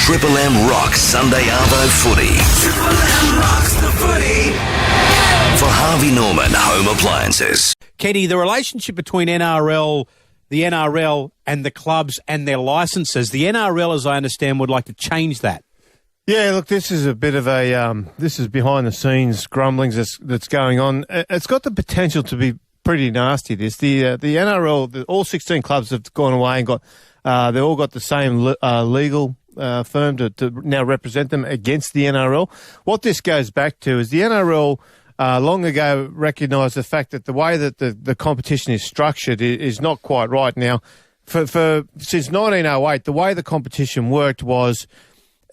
Triple M rocks Sunday Arvo footy. Triple M rocks the footy. For Harvey Norman Home Appliances. Kenny, the relationship between the NRL and the clubs and their licences, the NRL, as I understand, would like to change that. Yeah, look, this is a bit of this is behind the scenes grumblings that's going on. It's got the potential to be pretty nasty, this. The NRL, all 16 clubs have gone away and they all got the same legal firm to now represent them against the NRL. What this goes back to is the NRL long ago recognised the fact that the way that the competition is structured is not quite right. Now, since 1908, the way the competition worked was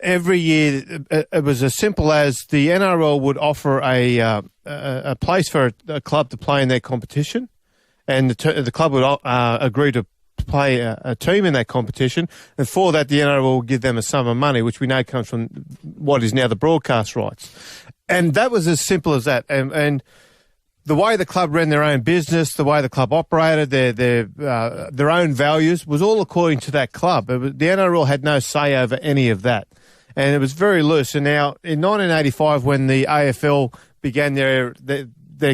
every year it was as simple as the NRL would offer a place for a club to play in their competition, and the club would agree to play a team in that competition, and for that the NRL will give them a sum of money, which we know comes from what is now the broadcast rights. And that was as simple as that. And the way the club ran their own business, the way the club operated, their own values was all according to that club. The NRL had no say over any of that. And it was very loose. And now, in 1985, when the AFL began their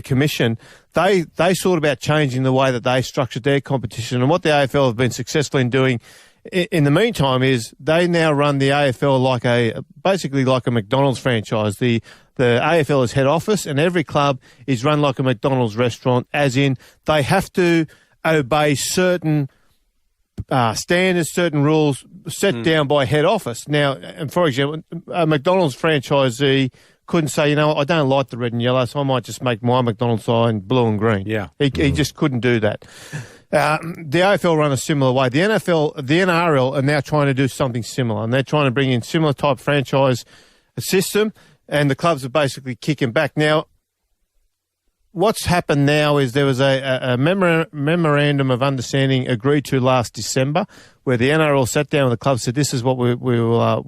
commission, they thought about changing the way that they structured their competition. And what the AFL have been successful in doing in the meantime is they now run the AFL basically like a McDonald's franchise. The AFL is head office, and every club is run like a McDonald's restaurant, as in they have to obey certain standards, certain rules set down by head office. Now, and for example, a McDonald's franchisee couldn't say, I don't like the red and yellow, so I might just make my McDonald's sign blue and green. Yeah, he just couldn't do that. The AFL run a similar way. The NRL are now trying to do something similar, and they're trying to bring in similar type franchise system, and the clubs are basically kicking back. Now, what's happened now is there was a memorandum of understanding agreed to last December, where the NRL sat down with the clubs and said, this is what we want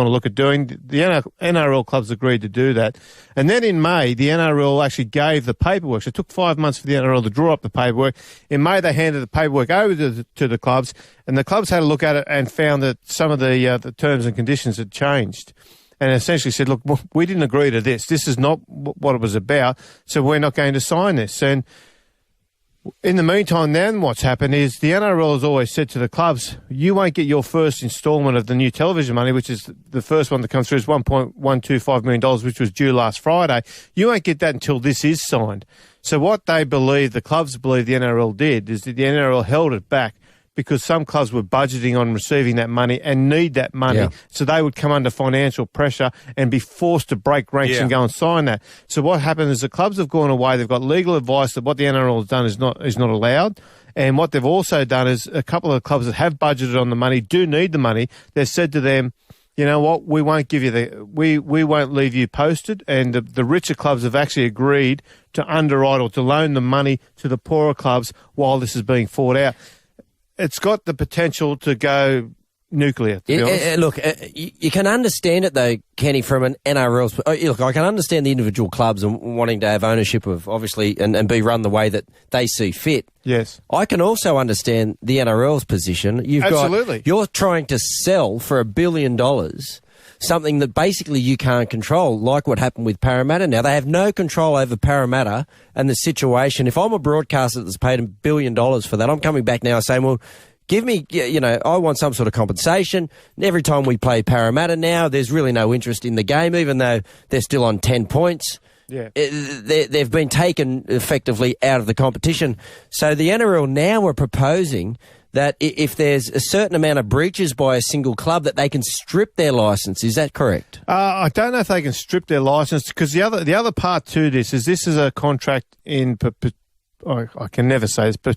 to look at doing. The NRL clubs agreed to do that. And then in May, the NRL actually gave the paperwork. So it took 5 months for the NRL to draw up the paperwork. In May, they handed the paperwork over to the clubs, and the clubs had a look at it and found that some of the terms and conditions had changed. And essentially said, look, we didn't agree to this. This is not what it was about, so we're not going to sign this. And in the meantime, then what's happened is the NRL has always said to the clubs, you won't get your first instalment of the new television money, which is the first one that comes through is $1.125 million, which was due last Friday. You won't get that until this is signed. So what they believe, the clubs believe the NRL did, is that the NRL held it back because some clubs were budgeting on receiving that money and need that money. Yeah. So they would come under financial pressure and be forced to break ranks and go and sign that. So what happened is the clubs have gone away. They've got legal advice that what the NRL has done is not allowed. And what they've also done is a couple of clubs that have budgeted on the money do need the money. They've said to them, you know what, we won't give you we won't leave you posted. And the richer clubs have actually agreed to underwrite or to loan the money to the poorer clubs while this is being fought out. It's got the potential to go nuclear, to be honest. Look, you can understand it, though, Kenny, from an NRL's... Look, I can understand the individual clubs and wanting to have ownership of, obviously, and be run the way that they see fit. Yes. I can also understand the NRL's position. Absolutely. You're trying to sell for $1 billion something that basically you can't control, like what happened with Parramatta. Now, they have no control over Parramatta and the situation. If I'm a broadcaster that's paid $1 billion for that, I'm coming back now saying, well, give me, I want some sort of compensation. Every time we play Parramatta now, there's really no interest in the game, even though they're still on 10 points. Yeah. They've been taken effectively out of the competition. So the NRL now are proposing that if there's a certain amount of breaches by a single club, that they can strip their licence. Is that correct? I don't know if they can strip their licence, because the other part to this is a contract in I can never say this,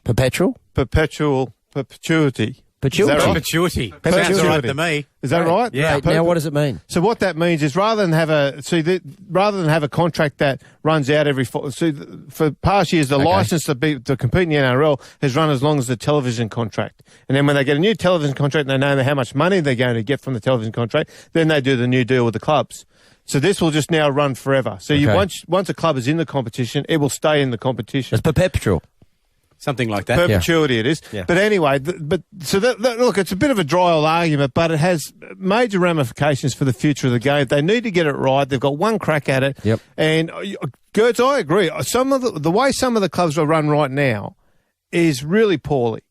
perpetual. Perpetuity. Is that right? Perpetuity. Sounds all right to me. Is that right? Yeah. Right. Now, what does it mean? So what that means is rather than have a contract that runs out every for past years, the licence to compete in the NRL has run as long as the television contract. And then when they get a new television contract and they know how much money they're going to get from the television contract, then they do the new deal with the clubs. So this will just now run forever. So once a club is in the competition, it will stay in the competition. It's perpetual. Something like that. Perpetuity it is. Yeah. But anyway, look, it's a bit of a dry old argument, but it has major ramifications for the future of the game. They need to get it right. They've got one crack at it. Yep. And, Gertz, I agree. Some of the way some of the clubs are run right now is really poorly.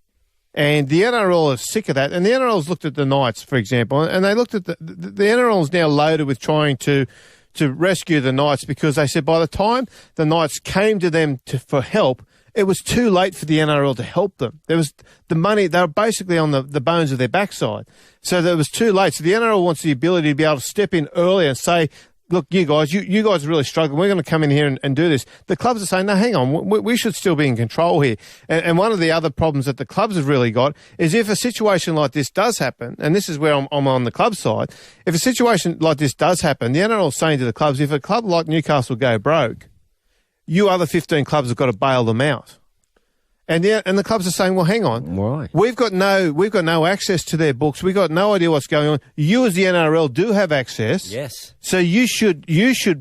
And the NRL is sick of that. And the NRL's looked at the Knights, for example, and they looked at the NRL is now loaded with trying to rescue the Knights because they said by the time the Knights came to them for help, it was too late for the NRL to help them. There was the money, they were basically on the bones of their backside. So it was too late. So the NRL wants the ability to be able to step in early and say, look, you guys are really struggling. We're going to come in here and do this. The clubs are saying, no, hang on, we should still be in control here. And one of the other problems that the clubs have really got is if a situation like this does happen, and this is where I'm on the club side, if a situation like this does happen, the NRL is saying to the clubs, if a club like Newcastle go broke, you other 15 clubs have got to bail them out. And the clubs are saying, well, hang on. Right. We've got no access to their books. We've got no idea what's going on. You as the NRL do have access. Yes. So you should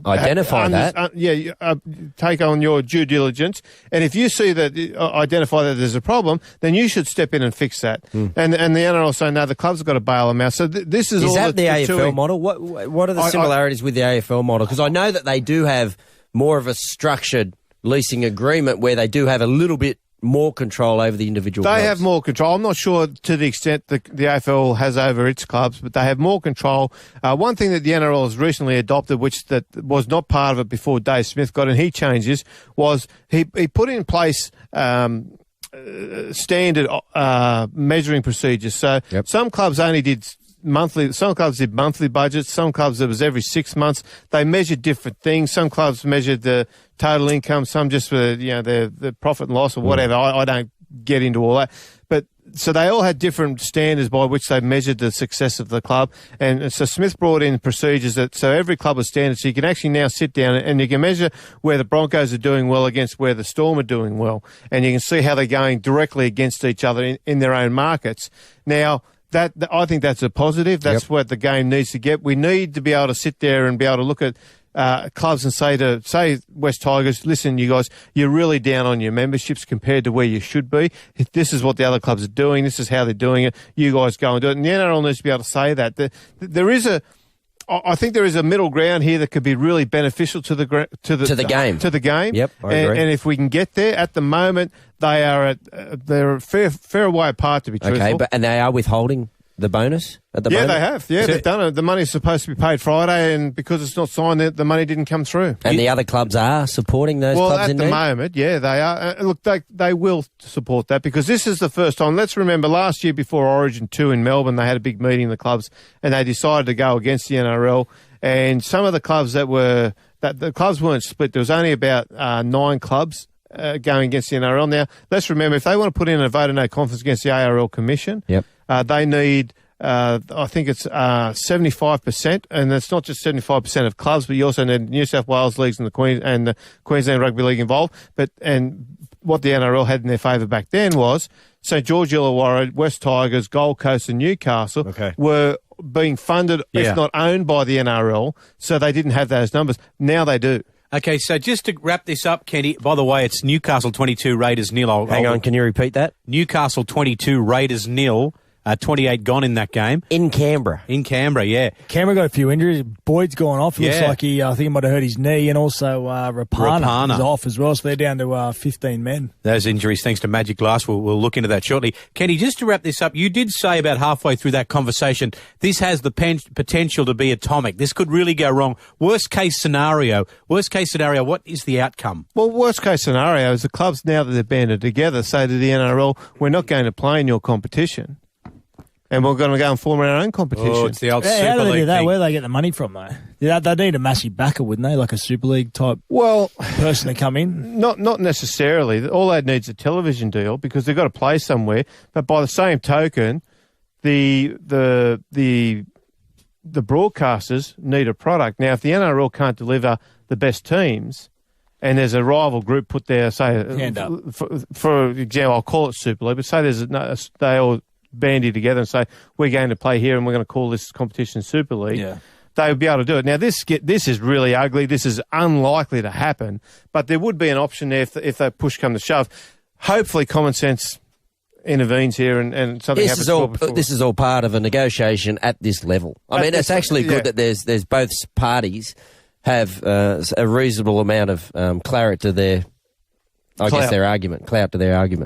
identify that. Take on your due diligence. And if you see that, identify that there's a problem, then you should step in and fix that. And the NRL saying, no, the clubs have got to bail them out. So this is all that the AFL model? What are the similarities with the AFL model? Because I know that they do have more of a structured leasing agreement where they do have a little bit more control over the individual clubs. They have more control. I'm not sure to the extent that the AFL has over its clubs, but they have more control. One thing that the NRL has recently adopted, which that was not part of it before Dave Smith got in, he changes, was he put in place standard measuring procedures. So some clubs only did monthly. Some clubs did monthly budgets. Some clubs it was every 6 months. They measured different things. Some clubs measured the total income. Some just for the profit and loss or whatever. I don't get into all that. But so they all had different standards by which they measured the success of the club. And so Smith brought in procedures so every club was standard. So you can actually now sit down and you can measure where the Broncos are doing well against where the Storm are doing well. And you can see how they're going directly against each other in their own markets. Now, I think that's a positive. That's what the game needs to get. We need to be able to sit there and be able to look at clubs and say West Tigers, listen, you guys, you're really down on your memberships compared to where you should be. If this is what the other clubs are doing. This is how they're doing it. You guys go and do it. And the NRL needs to be able to say that. I think there is a middle ground here that could be really beneficial to the game. Yep, I agree. And if we can get there, at the moment they're a fair way apart, to be truthful. Okay, and they are withholding the bonus at the moment? Yeah, they have. Yeah, they've done it. The money's supposed to be paid Friday, and because it's not signed, the money didn't come through. And the other clubs are supporting those clubs at the moment, yeah, they are. Look, they will support that because this is the first time. Let's remember last year before Origin 2 in Melbourne, they had a big meeting in the clubs, and they decided to go against the NRL. And some of the clubs the clubs weren't split. There was only about 9 clubs going against the NRL. Now, let's remember, if they want to put in a vote of no confidence against the ARL Commission, they need, I think it's 75%, and it's not just 75% of clubs, but you also need New South Wales leagues and the Queensland Rugby League involved. And what the NRL had in their favour back then was St George Illawarra, West Tigers, Gold Coast and Newcastle were being funded, if not owned by the NRL, so they didn't have those numbers. Now they do. Okay, so just to wrap this up, Kenny, by the way, it's Newcastle 22, Raiders nil. Hang on, can you repeat that? Newcastle 22, Raiders nil. 28 gone in that game. In Canberra. In Canberra, yeah. Canberra got a few injuries. Boyd's gone off. Looks like I think he might have hurt his knee, and also Rapana is off as well, so they're down to 15 men. Those injuries, thanks to Magic Glass. We'll look into that shortly. Kenny, just to wrap this up, you did say about halfway through that conversation, this has the potential to be atomic. This could really go wrong. Worst case scenario, what is the outcome? Well, worst case scenario is the clubs, now that they're banded together, say to the NRL, we're not going to play in your competition. And we're going to go and form our own competition. Oh, it's the old Super How do they League do that? thing. Where do they get the money from, though? They'd need a massive backer, wouldn't they? Like a Super League type person to come in? Not necessarily. All they need is a television deal because they've got to play somewhere. But by the same token, the broadcasters need a product. Now, if the NRL can't deliver the best teams and there's a rival group put there, say, for example, I'll call it Super League, but say they all bandy together and say, we're going to play here and we're going to call this competition Super League, they would be able to do it. Now, this is really ugly. This is unlikely to happen, but there would be an option there if they push come to shove. hopefully common sense intervenes here and something happens. This is all part of a negotiation at this level. I mean, it's actually good that there's both parties have a reasonable amount of clout to their argument.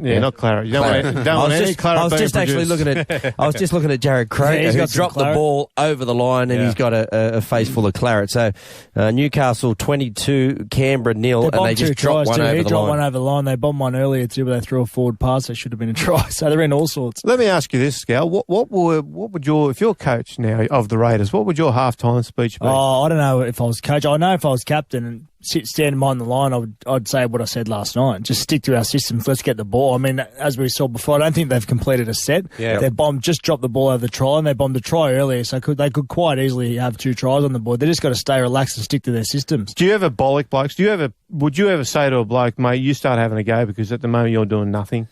Yeah, not claret. You don't want any claret. I was just actually looking at Jared Croker, who's dropped the ball over the line, and he's got a face full of claret. So Newcastle 22, Canberra 0, and they just dropped one over the line. He dropped one over the line. They bombed one earlier too, but they threw a forward pass. That should have been a try. So they're in all sorts. Let me ask you this, Scal. What would your, if you're coach now of the Raiders, what would your halftime speech be? Oh, I don't know if I was coach. I know if I was captain and standing behind the line, I'd say what I said last night. Just stick to our systems. Let's get the ball. I mean, as we saw before, I don't think they've completed a set. Yeah. They just dropped the ball over the try, and they bombed a try earlier, so they could quite easily have 2 tries on the board. They just got to stay relaxed and stick to their systems. Do you ever bollock blokes? Would you ever say to a bloke, mate, you start having a go because at the moment you're doing nothing?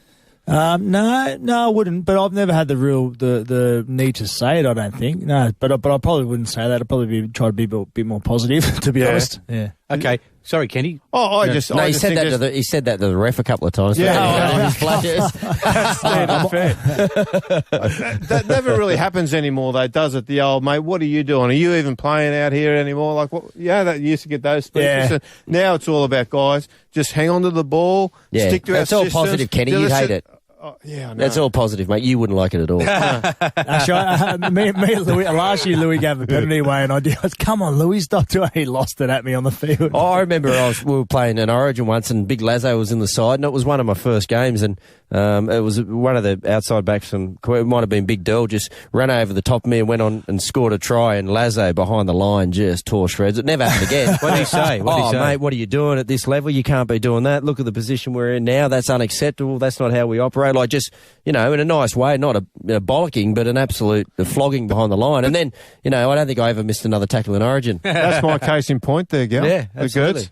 No, I wouldn't. But I've never had the need to say it. I don't think. No, but I probably wouldn't say that. I'd probably try to be a bit more positive, to be honest. Yeah. Okay. Sorry, Kenny. He said that to the ref a couple of times. Yeah. That never really happens anymore, though, does it? The old mate, what are you doing? Are you even playing out here anymore? Like, what? Yeah, that used to get those speeches. Yeah. Now it's all about guys. Just hang on to the ball. Yeah. Stick to our systems. That's all positive, Kenny. You hate it. Yeah, I know. That's all positive, mate. You wouldn't like it at all. Actually, me and Louis, last year Louis gave a penalty away, and I was, come on, Louis, stop doing it. He lost it at me on the field. I remember we were playing an Origin once, and Big Lazo was in the side, and it was one of my first games, and it was one of the outside backs from, it might have been Big Dell, just ran over the top of me and went on and scored a try, and Lazo behind the line just tore shreds. It never happened again. What did he say? Mate, what are you doing at this level? You can't be doing that. Look at the position we're in now. That's unacceptable. That's not how we operate. Like, just, in a nice way, not a bollocking, but an absolute flogging behind the line. And then, I don't think I ever missed another tackle in Origin. That's my case in point there, Gal. Yeah, absolutely.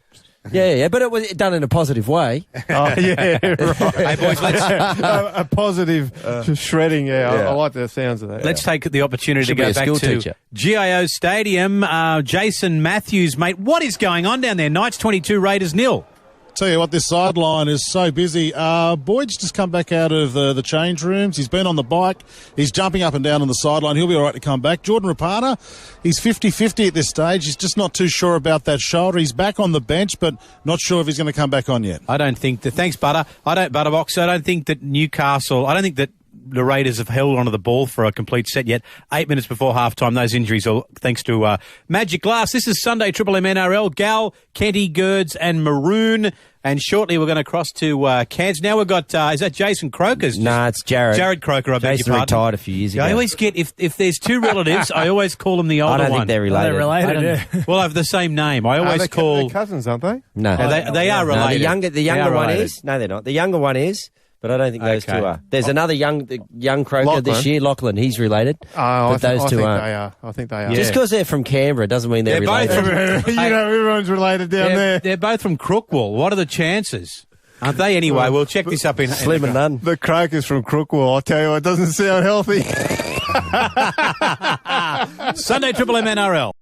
Yeah, but it was done in a positive way. Oh, yeah, right. Hey, boys, let's... a positive shredding, I like the sounds of that. Let's take the opportunity to go back to GIO Stadium. Jason Matthews, mate, what is going on down there? Knights 22, Raiders 0. Tell you what, this sideline is so busy. Boyd's just come back out of the change rooms. He's been on the bike. He's jumping up and down on the sideline. He'll be all right to come back. Jordan Rapana, he's 50-50 at this stage. He's just not too sure about that shoulder. He's back on the bench, but not sure if he's going to come back on yet. I don't think that... Thanks, Butterbox. I don't think that the Raiders have held onto the ball for a complete set yet. 8 minutes before halftime, those injuries are thanks to Magic Glass. This is Sunday Triple M NRL. Gal, Kenty, Gerds and Maroon. And shortly we're going to cross to Cairns. Now we've got, is that Jason Croker's? Nah, it's Jared. Jared Croker, I beg your pardon. Jason retired a few years ago. I always get, if there's 2 relatives, I always call them the older one. I don't think they're related. They're related, yeah. Well, I have the same name. I always call... They're cousins, aren't they? No. They are related. No, the younger one is. No, they're not. The younger one is. But I don't think those two are. There's another young Croker this year, Lachlan. He's related. I think they are. Yeah. Just because they're from Canberra doesn't mean they're related. Both everyone's related down there. They're both from Crookwell. What are the chances? Aren't they anyway? We'll check this up in... Slim and none. The Croker's from Crookwell. I tell you, it doesn't sound healthy. Sunday Triple M NRL.